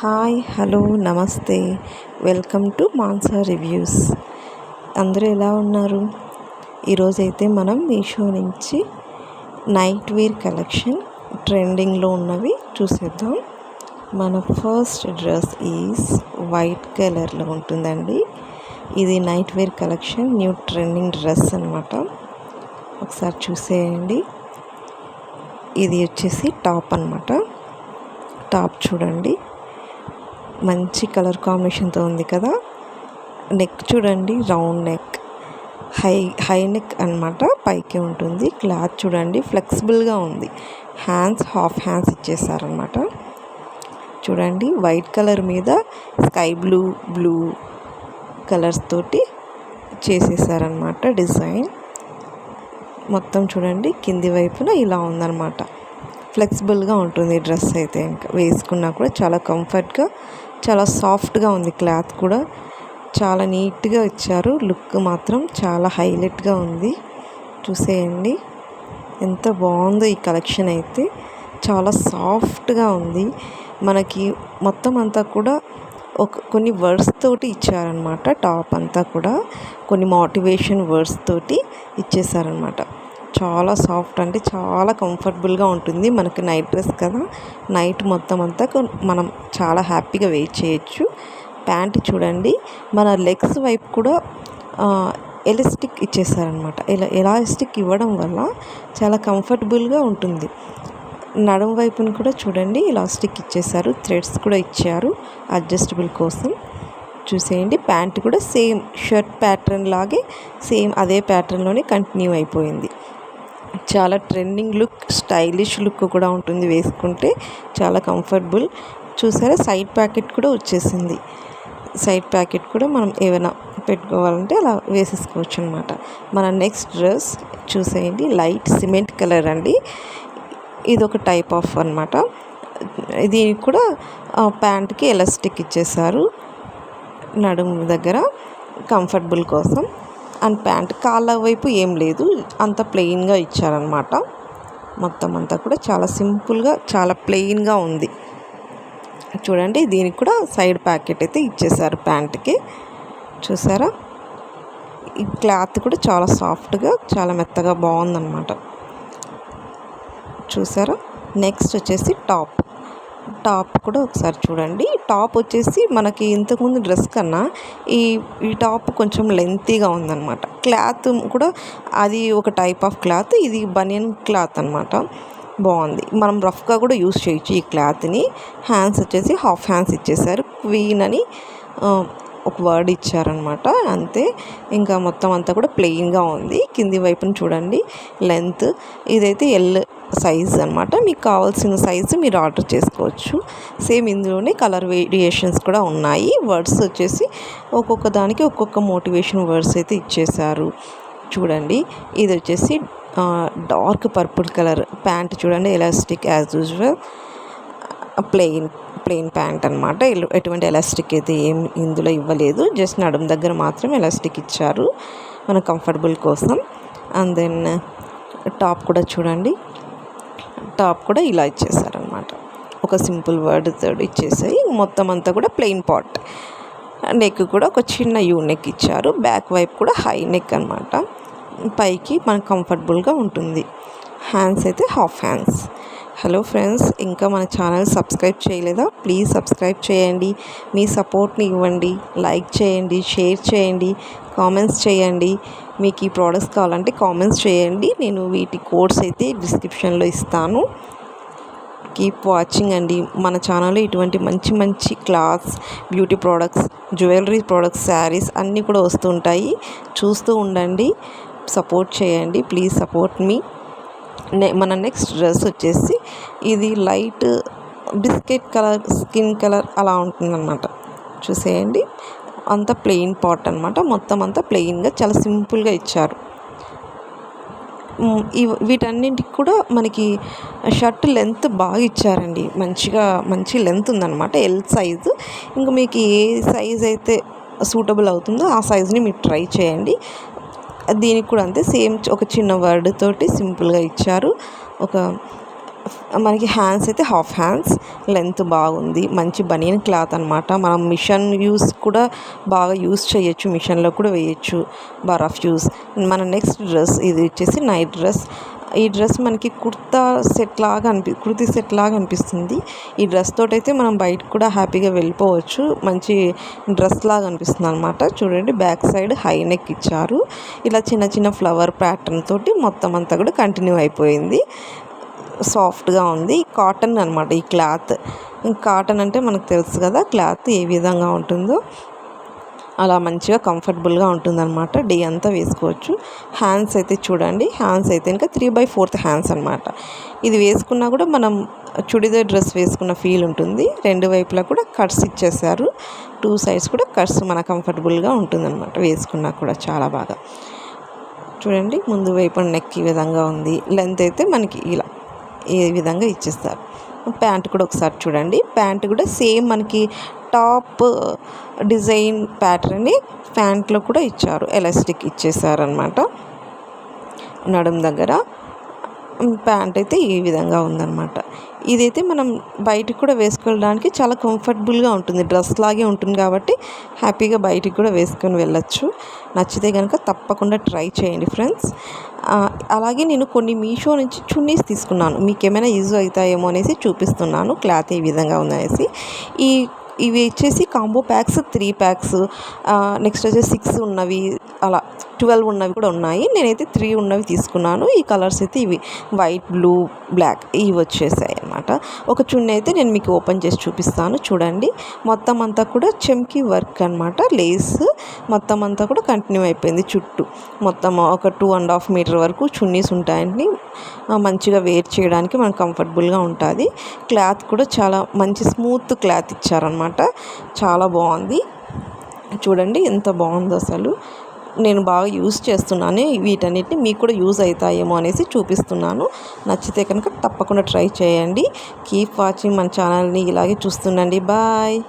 Hi hello నమస్తే welcome to Mansa reviews. అందరూ ఎలా ఉన్నారు? ఈరోజైతే మనం మీషో నుంచి నైట్ వేర్ కలెక్షన్ ట్రెండింగ్లో ఉన్నవి చూసేద్దాం. మన ఫస్ట్ డ్రెస్ ఈజ్ వైట్ కలర్లో ఉంటుందండి. ఇది night wear collection new trending dress అనమాట. ఒకసారి చూసేయండి. ఇది వచ్చేసి టాప్ అనమాట. టాప్ చూడండి, మంచి కలర్ కాంబినేషన్తో ఉంది కదా. నెక్ చూడండి, రౌండ్ నెక్, హై నెక్ అనమాట, పైకి ఉంటుంది. క్లాత్ చూడండి, ఫ్లెక్సిబుల్గా ఉంది. హ్యాండ్స్ హాఫ్ హ్యాండ్స్ ఇచ్చేసారనమాట. చూడండి, వైట్ కలర్ మీద స్కై బ్లూ కలర్స్ తోటి చేసేసారనమాట డిజైన్. మొత్తం చూడండి, కింది వైపున ఇలా ఉందన్నమాట. ఫ్లెక్సిబుల్గా ఉంటుంది డ్రెస్ అయితే, ఇంకా వేసుకున్నా కూడా చాలా కంఫర్ట్గా, చాలా సాఫ్ట్గా ఉంది. క్లాత్ కూడా చాలా నీట్గా ఇచ్చారు. లుక్ మాత్రం చాలా హైలైట్గా ఉంది. చూసేయండి ఎంత బాగుందో ఈ కలెక్షన్ అయితే. చాలా సాఫ్ట్గా ఉంది. మనకి మొత్తం అంతా కూడా కొన్ని వర్డ్స్ తోటి ఇచ్చారనమాట. టాప్ అంతా కూడా కొన్ని మోటివేషన్ వర్డ్స్ తోటి ఇచ్చేసారనమాట. చాలా సాఫ్ట్, అంటే చాలా కంఫర్టబుల్గా ఉంటుంది. మనకి నైట్ డ్రెస్ కదా, నైట్ మొత్తం అంతా మనం చాలా హ్యాపీగా వెయిట్ చేయొచ్చు. ప్యాంట్ చూడండి, మన లెగ్స్ వైపు కూడా ఎలాస్టిక్ ఇచ్చేసారనమాట. ఎలాస్టిక్ ఇవ్వడం వల్ల చాలా కంఫర్టబుల్గా ఉంటుంది. నడుము వైపుని కూడా చూడండి, ఎలాస్టిక్ ఇచ్చేసారు. థ్రెడ్స్ కూడా ఇచ్చారు అడ్జస్టబుల్ కోసం. చూసేయండి, ప్యాంట్ కూడా సేమ్ షర్ట్ ప్యాటర్న్ లాగే, సేమ్ అదే ప్యాటర్న్లోనే కంటిన్యూ అయిపోయింది. చాలా ట్రెండింగ్ లుక్, స్టైలిష్ లుక్ కూడా ఉంటుంది వేసుకుంటే, చాలా కంఫర్టబుల్. చూసారా, సైడ్ ప్యాకెట్ కూడా వచ్చేసింది. సైడ్ ప్యాకెట్ కూడా మనం ఏమైనా పెట్టుకోవాలంటే అలా వేసేసుకోవచ్చు అనమాట. మన నెక్స్ట్ డ్రెస్ చూసేయండి, లైట్ సిమెంట్ కలర్ అండి. ఇది ఒక టైప్ ఆఫ్ అనమాట. దీనికి కూడా ప్యాంట్కి ఎలాస్టిక్ ఇచ్చేసారు నడుము దగ్గర కంఫర్టబుల్ కోసం. అండ్ ప్యాంట్ కాళ్ళ వైపు ఏం లేదు, అంత ప్లెయిన్గా ఇచ్చారనమాట. మొత్తం అంతా కూడా చాలా సింపుల్గా, చాలా ప్లెయిన్గా ఉంది. చూడండి, దీనికి కూడా సైడ్ ప్యాకెట్ అయితే ఇచ్చేసారు ప్యాంట్కి. చూసారా, ఈ క్లాత్ కూడా చాలా సాఫ్ట్గా, చాలా మెత్తగా బాగుందన్నమాట. చూసారా, నెక్స్ట్ వచ్చేసి టాప్ కూడా ఒకసారి చూడండి. టాప్ వచ్చేసి మనకి ఇంతకుముందు డ్రెస్ కన్నా ఈ టాప్ కొంచెం లెంతీగా ఉందన్నమాట. క్లాత్ కూడా అది ఒక టైప్ ఆఫ్ క్లాత్, ఇది బనియన్ క్లాత్ అనమాట. బాగుంది. మనం రఫ్గా కూడా యూస్ చేయొచ్చు ఈ క్లాత్ని. హ్యాండ్స్ వచ్చేసి హాఫ్ హ్యాండ్స్ ఇచ్చేసారు. క్వీన్ అని ఒక వర్డ్ ఇచ్చారనమాట, అంతే. ఇంకా మొత్తం అంతా కూడా ప్లెయిన్గా ఉంది. కింది వైపున చూడండి లెంత్, ఇదైతే ఎల్ సైజ్ అనమాట. మీకు కావాల్సిన సైజు మీరు ఆర్డర్ చేసుకోవచ్చు. సేమ్ ఇందులోనే కలర్ వేరియేషన్స్ కూడా ఉన్నాయి. వర్డ్స్ వచ్చేసి ఒక్కొక్క దానికి ఒక్కొక్క మోటివేషన్ వర్డ్స్ అయితే ఇచ్చేసారు. చూడండి, ఇది వచ్చేసి డార్క్ పర్పుల్ కలర్ ప్యాంట్. చూడండి, elastic as usual, plain pant అనమాట. ఎటువంటి ఎలాస్టిక్ అయితే ఏం ఇందులో ఇవ్వలేదు, జస్ట్ నడుము దగ్గర మాత్రం ఎలాస్టిక్ ఇచ్చారు మన కంఫర్టబుల్ కోసం. అండ్ దెన్ టాప్ కూడా చూడండి, టాప్ కూడా ఇలా ఇచ్చేసారనమాట. ఒక సింపుల్ వర్డ్ తోడు ఇచ్చేసాయి. మొత్తం అంతా కూడా ప్లెయిన్ పార్ట్. నెక్ కూడా ఒక చిన్న యూ నెక్ ఇచ్చారు. బ్యాక్ వైపు కూడా హై నెక్ అనమాట. పైకి మనకు కంఫర్టబుల్గా ఉంటుంది. హ్యాండ్స్ అయితే హాఫ్ హ్యాండ్స్. హలో ఫ్రెండ్స్, ఇంకా మన ఛానల్ సబ్స్క్రైబ్ చేయలేదా? ప్లీజ్ సబ్స్క్రైబ్ చేయండి. మీ సపోర్ట్ని ఇవ్వండి. లైక్ చేయండి, షేర్ చేయండి, కామెంట్స్ చేయండి. మీకు ఈ ప్రోడక్ట్స్ కావాలంటే కామెంట్స్ చేయండి. నేను వీటి కోడ్స్ అయితే డిస్క్రిప్షన్లో ఇస్తాను. కీప్ వాచింగ్ అండి. మన ఛానల్లో ఇటువంటి మంచి మంచి clothes, beauty products, jewellery products, saris అన్నీ కూడా వస్తుంటాయి. చూస్తూ ఉండండి, సపోర్ట్ చేయండి. ప్లీజ్ సపోర్ట్ మీ. మన నెక్స్ట్ డ్రెస్ వచ్చేసి ఇది light biscuit colour, skin colour అలా ఉంటుందన్నమాట. చూసేయండి, అంతా ప్లెయిన్ పార్ట్ అనమాట. మొత్తం అంతా ప్లెయిన్గా చాలా సింపుల్గా ఇచ్చారు. వీటన్నింటికి కూడా మనకి షర్ట్ లెంత్ బాగా ఇచ్చారండి. మంచి లెంత్ ఉందన్నమాట, ఎల్ సైజు. ఇంకా మీకు ఏ సైజ్ అయితే సూటబుల్ అవుతుందో ఆ సైజుని మీరు ట్రై చేయండి. దీనికి కూడా అంతే, సేమ్ ఒక చిన్న వర్డ్ తోటి సింపుల్గా ఇచ్చారు. ఒక మనకి హ్యాండ్స్ అయితే హాఫ్ హ్యాండ్స్, లెంత్ బాగుంది, మంచి బనియన్ క్లాత్ అనమాట. మనం మిషన్ యూస్ కూడా బాగా యూస్ చేయొచ్చు, మిషన్లో కూడా వేయచ్చు, బాగా రఫ్ యూస్. మన నెక్స్ట్ డ్రెస్ ఇది వచ్చేసి నైట్ డ్రెస్. ఈ డ్రెస్ మనకి కుర్తీ సెట్ లాగా అనిపిస్తుంది. ఈ డ్రెస్ తోటైతే మనం బయటకు కూడా హ్యాపీగా వెళ్ళిపోవచ్చు. మంచి డ్రెస్ లాగా అనిపిస్తుంది అనమాట. చూడండి, బ్యాక్ సైడ్ హై నెక్ ఇచ్చారు. ఇలా చిన్న చిన్న ఫ్లవర్ ప్యాటర్న్ తోటి మొత్తం అంతా కూడా కంటిన్యూ అయిపోయింది. సాఫ్ట్గా ఉంది. కాటన్ అనమాట ఈ క్లాత్. కాటన్ అంటే మనకు తెలుసు కదా క్లాత్ ఏ విధంగా ఉంటుందో. అలా మంచిగా కంఫర్టబుల్గా ఉంటుందన్నమాట. డే అంతా వేసుకోవచ్చు. హ్యాండ్స్ అయితే చూడండి, హ్యాండ్స్ అయితే ఇంకా 3/4 హ్యాండ్స్ అనమాట. ఇది వేసుకున్నా కూడా మనం చుడిదార్ డ్రెస్ వేసుకున్న ఫీల్ ఉంటుంది. రెండు వైపులా కూడా కట్స్ ఇచ్చేసారు. 2 సైడ్స్ కూడా కట్స్ మన కంఫర్టబుల్గా ఉంటుందన్నమాట. వేసుకున్నా కూడా చాలా బాగా. చూడండి, ముందు వైపు నెక్ ఈ విధంగా ఉంది. లెంత్ అయితే మనకి ఇలా ఈ విధంగా ఇచ్చేస్తారు. ప్యాంట్ కూడా ఒకసారి చూడండి. ప్యాంట్ కూడా సేమ్ మనకి టాప్ డిజైన్ ప్యాటర్న్ని ప్యాంట్లో కూడా ఇచ్చారు. ఎలాస్టిక్ ఇచ్చేసారనమాట. నడుం దగ్గర ప్యాంట్ అయితే ఈ విధంగా ఉందన్నమాట. ఇదైతే మనం బయటికి కూడా వేసుకోవడానికి చాలా కంఫర్టబుల్గా ఉంటుంది. డ్రెస్ లాగే ఉంటుంది కాబట్టి హ్యాపీగా బయటికి కూడా వేసుకొని వెళ్ళచ్చు. నచ్చితే కనుక తప్పకుండా ట్రై చేయండి ఫ్రెండ్స్. అలాగే నేను కొన్ని మీషో నుంచి చున్నీస్ తీసుకున్నాను. మీకు ఏమైనా యూజ్ అవుతాయేమో అనేసి చూపిస్తున్నాను. క్లాత్ ఈ విధంగా ఉందనేసి. ఇవి వచ్చేసి కాంబో ప్యాక్స్ 3 ప్యాక్స్, నెక్స్ట్ వచ్చేసి 6 ఉన్నవి, అలా 12 ఉన్నవి కూడా ఉన్నాయి. నేనైతే 3 ఉన్నవి తీసుకున్నాను. ఈ కలర్స్ అయితే ఇవి వైట్, బ్లూ, బ్లాక్ ఇవి వచ్చేసాయి అన్నమాట. ఒక చున్నీ అయితే నేను మీకు ఓపెన్ చేసి చూపిస్తాను. చూడండి, మొత్తం అంతా కూడా చెమ్కీ వర్క్ అనమాట. లేస్ మొత్తం అంతా కూడా కంటిన్యూ అయిపోయింది. చుట్టూ మొత్తం ఒక 2.5 మీటర్ వరకు చున్నీస్ ఉంటాయండి. మంచిగా వేర్ చేయడానికి మనకు కంఫర్టబుల్గా ఉంటుంది. క్లాత్ కూడా చాలా మంచి స్మూత్ క్లాత్ ఇచ్చారనమాట. చాలా బాగుంది. చూడండి ఎంత బాగుందో అసలు. నేను బాగా యూజ్ చేస్తున్నాను. వీటన్నిటిని మీకు కూడా యూజ్ అవుతాయేమో అనేసి చూపిస్తున్నాను. నచ్చితే కనుక తప్పకుండా ట్రై చేయండి. కీప్ వాచింగ్ మన ఛానల్ని. ఇలాగే చూస్తుండండి. బాయ్.